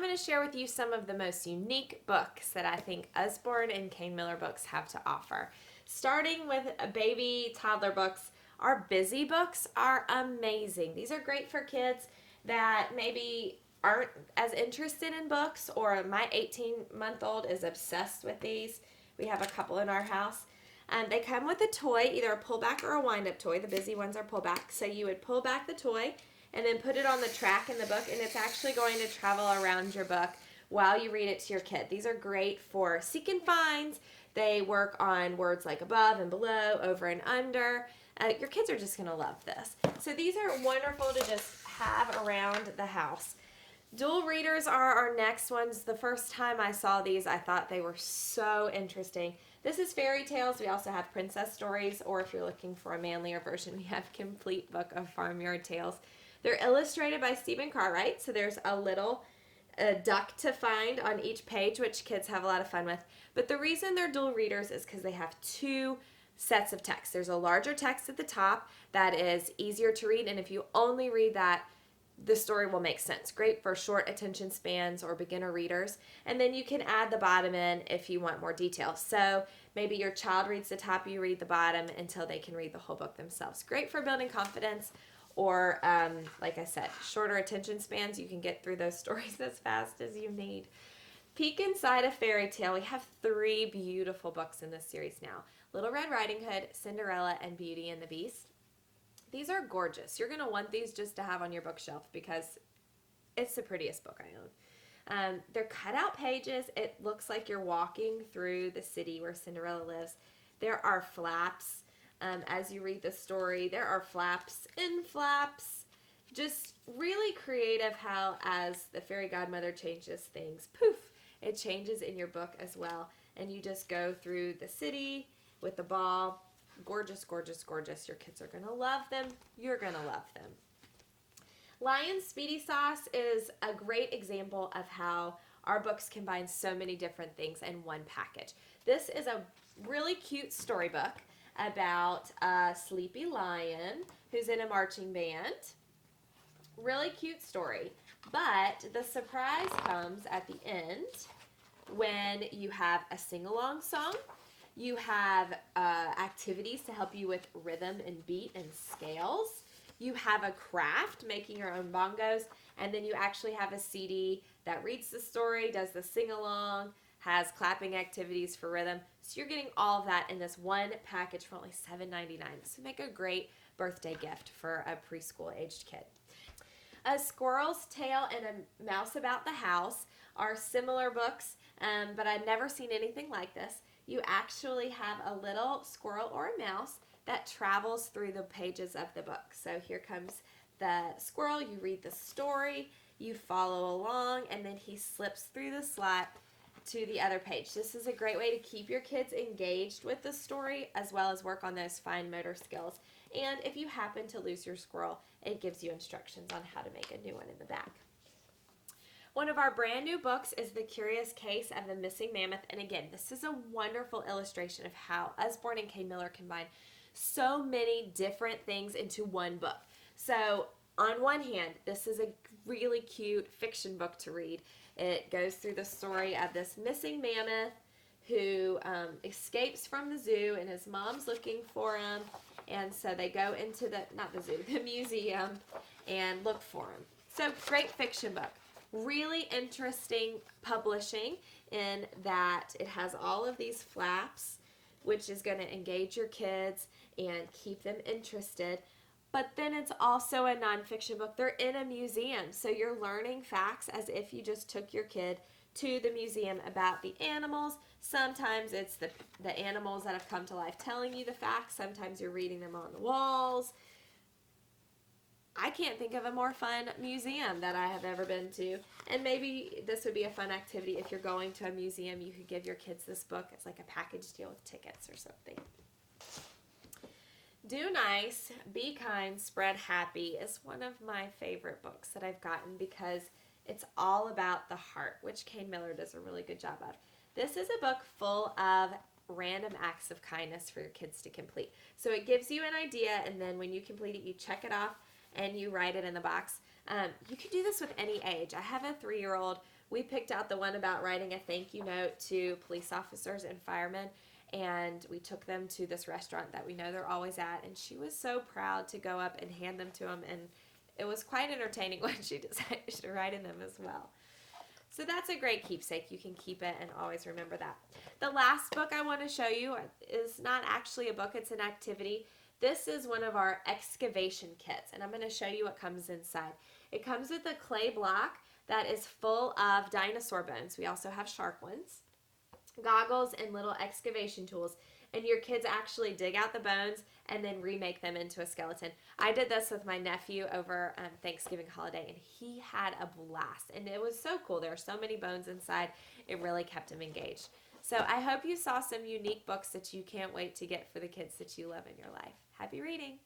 going to share with you some of the most unique books that I think Usborne and Kane Miller books have to offer. Starting with baby toddler books, our busy books are amazing. These are great for kids that maybe aren't as interested in books, or my 18-month-old is obsessed with these. We have a couple in our house. They come with a toy, either a pullback or a wind-up toy. The busy ones are pullback. So you would pull back the toy and then put it on the track in the book, and it's actually going to travel around your book while you read it to your kid. These are great for seek and finds. They work on words like above and below, over and under. Your kids are just going to love this. So these are wonderful to just have around the house. Duel Readers are our next ones. The first time I saw these, I thought they were so interesting. This is fairy tales. We also have princess stories, or if you're looking for a manlier version, we have complete book of Farmyard tales. They're illustrated by Stephen Cartwright, so there's a little duck to find on each page, which kids have a lot of fun with. But the reason they're Duel Readers is because they have two sets of text. There's a larger text at the top that is easier to read, and if you only read that, the story will make sense. Great for short attention spans or beginner readers. And then you can add the bottom in if you want more detail. So maybe your child reads the top, you read the bottom until they can read the whole book themselves. Great for building confidence, or like I said, shorter attention spans. You can get through those stories as fast as you need. Peek inside a fairy tale. We have 3 beautiful books in this series now. Little Red Riding Hood, Cinderella, and Beauty and the Beast. These are gorgeous. You're going to want these just to have on your bookshelf because it's the prettiest book I own. They're cut out pages. It looks like you're walking through the city where Cinderella lives. There are flaps as you read the story. There are flaps and flaps. Just really creative how as the fairy godmother changes things, poof, it changes in your book as well. And you just go through the city with the ball. Gorgeous, gorgeous, gorgeous. Your kids are going to love them. You're going to love them. Lion's Speedy Sauce is a great example of how our books combine so many different things in one package. This is a really cute storybook about a sleepy lion who's in a marching band. Really cute story. But the surprise comes at the end when you have a sing-along song. You have activities to help you with rhythm and beat and scales. You have a craft, making your own bongos, and then you actually have a CD that reads the story, does the sing-along, has clapping activities for rhythm. So you're getting all of that in this one package for only $7.99. So make a great birthday gift for a preschool-aged kid. A Squirrel's Tale and a Mouse About the House are similar books, but I've never seen anything like this. You actually have a little squirrel or a mouse that travels through the pages of the book. So here comes the squirrel, you read the story, you follow along, and then he slips through the slot to the other page. This is a great way to keep your kids engaged with the story as well as work on those fine motor skills. And if you happen to lose your squirrel, it gives you instructions on how to make a new one in the back. One of our brand new books is The Curious Case of the Missing Mammoth. And again, this is a wonderful illustration of how Usborne and Kane Miller combine so many different things into one book. So on one hand, this is a really cute fiction book to read. It goes through the story of this missing mammoth who escapes from the zoo, and his mom's looking for him. And so they go into the museum and look for him. So great fiction book. Really interesting publishing in that it has all of these flaps, which is going to engage your kids and keep them interested. But then it's also a nonfiction book. They're in a museum, so you're learning facts as if you just took your kid to the museum about the animals. Sometimes it's the animals that have come to life telling you the facts. Sometimes you're reading them on the walls. I can't think of a more fun museum that I have ever been to. And maybe this would be a fun activity. If you're going to a museum, you could give your kids this book. It's like a package deal with tickets or something. Do Nice, Be Kind, Spread Happy is one of my favorite books that I've gotten because it's all about the heart, which Kane Miller does a really good job of. This is a book full of random acts of kindness for your kids to complete. So it gives you an idea, and then when you complete it, you check it off and you write it in the box. You can do this with any age. I have a 3-year-old. We picked out the one about writing a thank you note to police officers and firemen, and we took them to this restaurant that we know they're always at, and she was so proud to go up and hand them to them, and it was quite entertaining when she decided to write in them as well. So that's a great keepsake. You can keep it and always remember that. The last book I want to show you is not actually a book, it's an activity. This is one of our excavation kits, and I'm going to show you what comes inside. It comes with a clay block that is full of dinosaur bones. We also have shark ones, goggles, and little excavation tools. And your kids actually dig out the bones and then remake them into a skeleton. I did this with my nephew over Thanksgiving holiday, and he had a blast. And it was so cool. There are so many bones inside. It really kept him engaged. So I hope you saw some unique books that you can't wait to get for the kids that you love in your life. Happy reading!